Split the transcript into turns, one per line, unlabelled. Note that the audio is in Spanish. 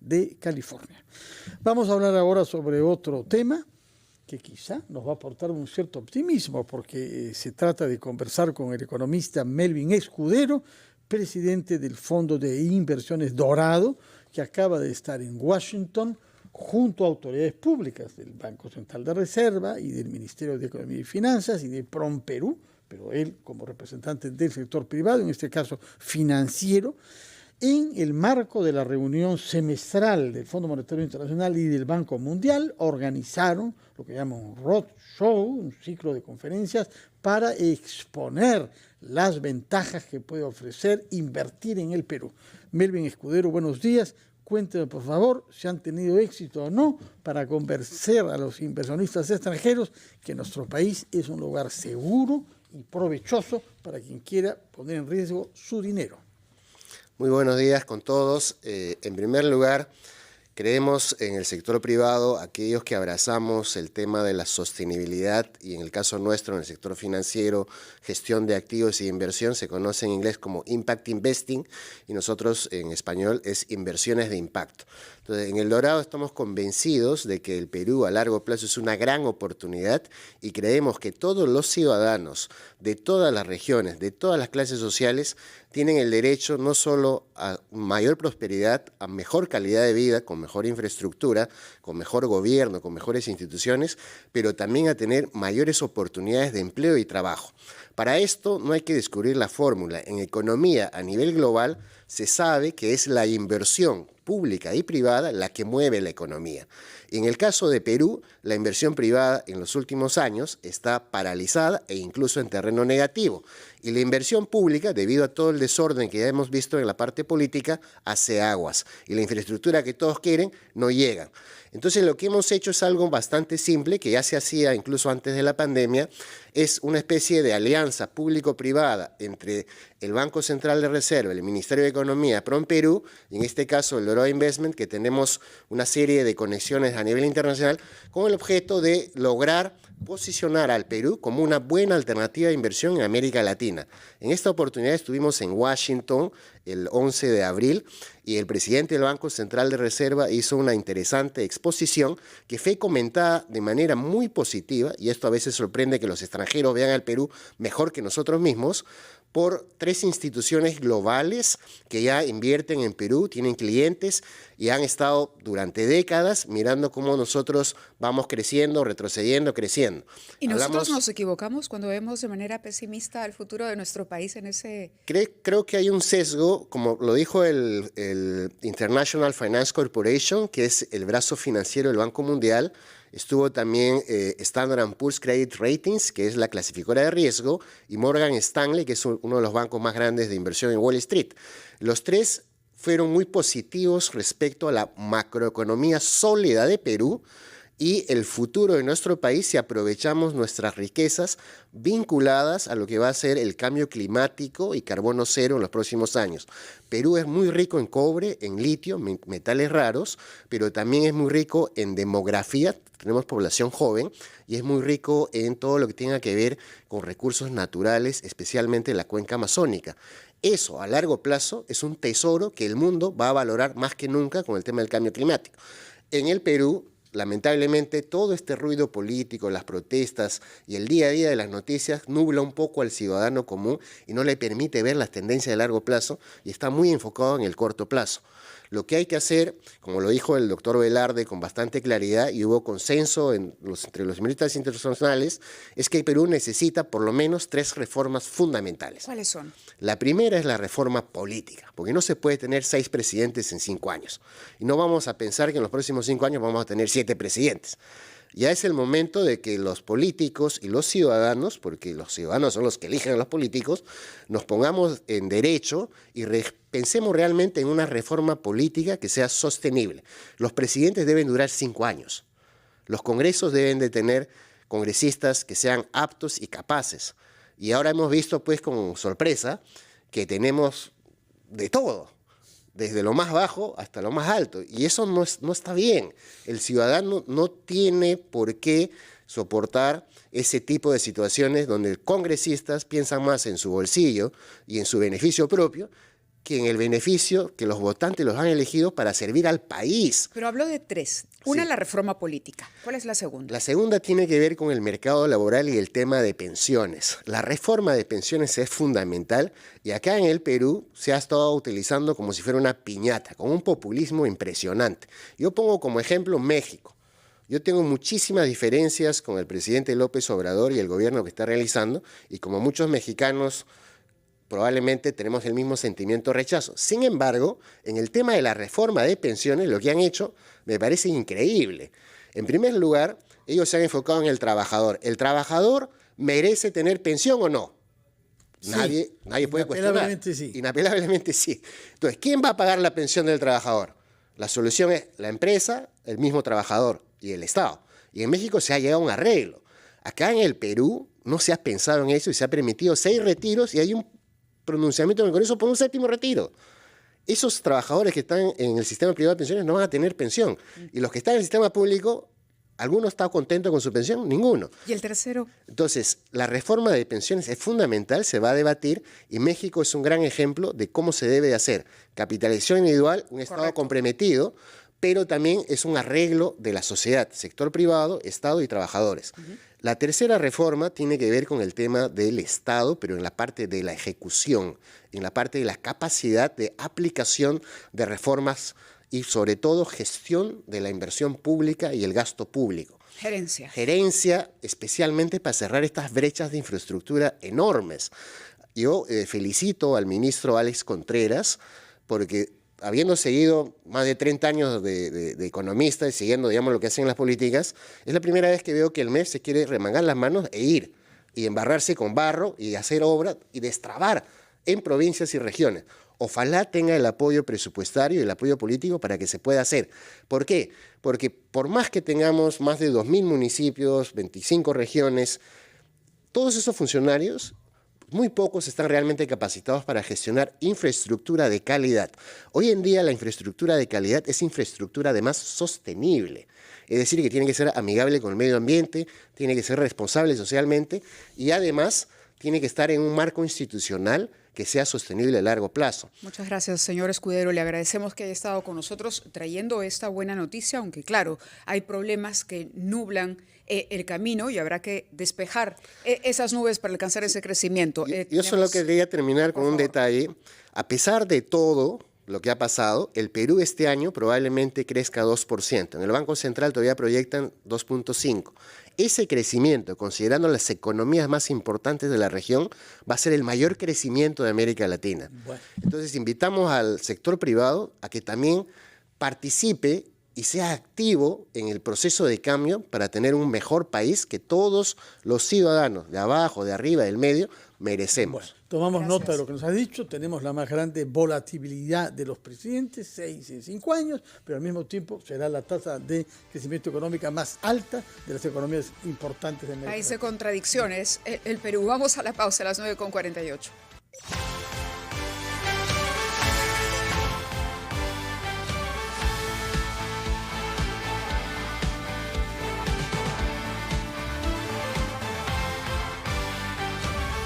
de California. Vamos a hablar ahora sobre otro tema que quizá nos va a aportar un cierto optimismo, porque se trata de conversar con el economista Melvin Escudero, presidente del Fondo de Inversiones Dorado, que acaba de estar en Washington junto a autoridades públicas del Banco Central de Reserva y del Ministerio de Economía y Finanzas y de PROMPERÚ, pero él como representante del sector privado, en este caso financiero, en el marco de la reunión semestral del Fondo Monetario Internacional y del Banco Mundial. Organizaron lo que llaman un roadshow, un ciclo de conferencias para exponer las ventajas que puede ofrecer invertir en el Perú. Melvin Escudero, buenos días. Cuénteme, por favor, si han tenido éxito o no para convencer a los inversionistas extranjeros que nuestro país es un lugar seguro y provechoso para quien quiera poner en riesgo su dinero.
Muy buenos días con todos. En primer lugar, creemos en el sector privado, aquellos que abrazamos el tema de la sostenibilidad y en el caso nuestro, en el sector financiero, gestión de activos y inversión, se conoce en inglés como Impact Investing y nosotros en español es inversiones de impacto. Entonces, en El Dorado estamos convencidos de que el Perú a largo plazo es una gran oportunidad y creemos que todos los ciudadanos de todas las regiones, de todas las clases sociales, tienen el derecho no solo a mayor prosperidad, a mejor calidad de vida, con mejor infraestructura, con mejor gobierno, con mejores instituciones, pero también a tener mayores oportunidades de empleo y trabajo. Para esto no hay que descubrir la fórmula. En economía a nivel global se sabe que es la inversión pública y privada la que mueve la economía. En el caso de Perú, la inversión privada en los últimos años está paralizada e incluso en terreno negativo. Y la inversión pública, debido a todo el desorden que ya hemos visto en la parte política, hace aguas. Y la infraestructura que todos quieren no llega. Entonces lo que hemos hecho es algo bastante simple, que ya se hacía incluso antes de la pandemia, es una especie de alianza público-privada entre el Banco Central de Reserva, el Ministerio de Economía, PROMPERÚ, y en este caso el Dorado Investment, que tenemos una serie de conexiones a nivel internacional, con el objeto de lograr posicionar al Perú como una buena alternativa de inversión en América Latina. En esta oportunidad estuvimos en Washington el 11 de abril y el presidente del Banco Central de Reserva hizo una interesante exposición que fue comentada de manera muy positiva, y esto a veces sorprende que los extranjeros vean al Perú mejor que nosotros mismos, por 3 instituciones globales que ya invierten en Perú, tienen clientes y han estado durante décadas mirando cómo nosotros vamos creciendo, retrocediendo, creciendo.
¿Y nosotros nos equivocamos cuando vemos de manera pesimista el futuro de nuestro país en ese...?
Creo que hay un sesgo, como lo dijo el International Finance Corporation, que es el brazo financiero del Banco Mundial. Estuvo también Standard & Poor's Credit Ratings, que es la clasificadora de riesgo, y Morgan Stanley, que es uno de los bancos más grandes de inversión en Wall Street. Los 3 fueron muy positivos respecto a la macroeconomía sólida de Perú y el futuro de nuestro país si aprovechamos nuestras riquezas vinculadas a lo que va a ser el cambio climático y carbono cero en los próximos años. Perú es muy rico en cobre, en litio, metales raros, pero también es muy rico en demografía, tenemos población joven, y es muy rico en todo lo que tenga que ver con recursos naturales, especialmente la cuenca amazónica. Eso, a largo plazo, es un tesoro que el mundo va a valorar más que nunca con el tema del cambio climático. En el Perú, lamentablemente, todo este ruido político, las protestas y el día a día de las noticias nubla un poco al ciudadano común y no le permite ver las tendencias de largo plazo y está muy enfocado en el corto plazo. Lo que hay que hacer, como lo dijo el doctor Velarde con bastante claridad y hubo consenso entre los inversionistas internacionales, es que el Perú necesita por lo menos 3 reformas fundamentales.
¿Cuáles son?
La primera es la reforma política, porque no se puede tener 6 presidentes en 5 años. Y no vamos a pensar que en los próximos 5 años vamos a tener 7 presidentes. Ya es el momento de que los políticos y los ciudadanos, porque los ciudadanos son los que eligen a los políticos, nos pongamos en derecho y pensemos realmente en una reforma política que sea sostenible. Los presidentes deben durar 5 años. Los congresos deben de tener congresistas que sean aptos y capaces. Y ahora hemos visto, pues, con sorpresa, que tenemos de todo, desde lo más bajo hasta lo más alto. Y eso no está bien. El ciudadano no tiene por qué soportar ese tipo de situaciones donde congresistas piensan más en su bolsillo y en su beneficio propio que en el beneficio que los votantes los han elegido para servir al país.
Pero habló de tres. Una,
Sí.
la reforma política. ¿Cuál es la segunda?
La segunda tiene que ver con el mercado laboral y el tema de pensiones. La reforma de pensiones es fundamental y acá en el Perú se ha estado utilizando como si fuera una piñata, con un populismo impresionante. Yo pongo como ejemplo México. Yo tengo muchísimas diferencias con el presidente López Obrador y el gobierno que está realizando, y como muchos mexicanos probablemente tenemos el mismo sentimiento de rechazo. Sin embargo, en el tema de la reforma de pensiones, lo que han hecho me parece increíble. En primer lugar, ellos se han enfocado en el trabajador. ¿El trabajador merece tener pensión o no?
Sí.
Nadie puede cuestionar.
Inapelablemente sí.
Inapelablemente sí. Entonces, ¿quién va a pagar la pensión del trabajador? La solución es la empresa, el mismo trabajador y el Estado. Y en México se ha llegado a un arreglo. Acá en el Perú no se ha pensado en eso y se ha permitido 6 retiros y hay un pronunciamiento en el Congreso por un 7º retiro. Esos trabajadores que están en el sistema privado de pensiones no van a tener pensión. Y los que están en el sistema público, ¿alguno está contento con su pensión? Ninguno.
¿Y el tercero?
Entonces, la reforma de pensiones es fundamental, se va a debatir, y México es un gran ejemplo de cómo se debe de hacer. Capitalización individual, un Estado
Correcto.
comprometido, pero también es un arreglo de la sociedad, sector privado, Estado y trabajadores. La tercera reforma tiene que ver con el tema del Estado, pero en la parte de la ejecución, en la parte de la capacidad de aplicación de reformas y sobre todo gestión de la inversión pública y el gasto público.
Gerencia.
Gerencia, especialmente para cerrar estas brechas de infraestructura enormes. Yo felicito al ministro Alex Contreras porque, habiendo seguido más de 30 años de economista y siguiendo, digamos, lo que hacen las políticas, es la primera vez que veo que el MEF se quiere remangar las manos e ir y embarrarse con barro y hacer obra y destrabar en provincias y regiones. Ojalá tenga el apoyo presupuestario y el apoyo político para que se pueda hacer. ¿Por qué? Porque por más que tengamos más de 2.000 municipios, 25 regiones, todos esos funcionarios, muy pocos están realmente capacitados para gestionar infraestructura de calidad. Hoy en día la infraestructura de calidad es infraestructura además sostenible. Es decir, que tiene que ser amigable con el medio ambiente, tiene que ser responsable socialmente y además tiene que estar en un marco institucional que sea sostenible a largo plazo.
Muchas gracias, señor Escudero. Le agradecemos que haya estado con nosotros trayendo esta buena noticia, aunque claro, hay problemas que nublan el camino y habrá que despejar esas nubes para alcanzar ese crecimiento.
Yo solo quería terminar con un detalle. A pesar de todo lo que ha pasado, el Perú este año probablemente crezca 2%. En el Banco Central todavía proyectan 2.5%. Ese crecimiento, considerando las economías más importantes de la región, va a ser el mayor crecimiento de América Latina.
Bueno.
Entonces invitamos al sector privado a que también participe y sea activo en el proceso de cambio para tener un mejor país que todos los ciudadanos de abajo, de arriba, del medio, merecemos.
Bueno, tomamos
Gracias.
nota de lo que nos ha dicho. Tenemos la más grande volatilidad de los presidentes, 6 en 5 años, pero al mismo tiempo será la tasa de crecimiento económica más alta de las economías importantes de América
País de
Latina.
contradicciones, el Perú. Vamos a la pausa a las 9:48.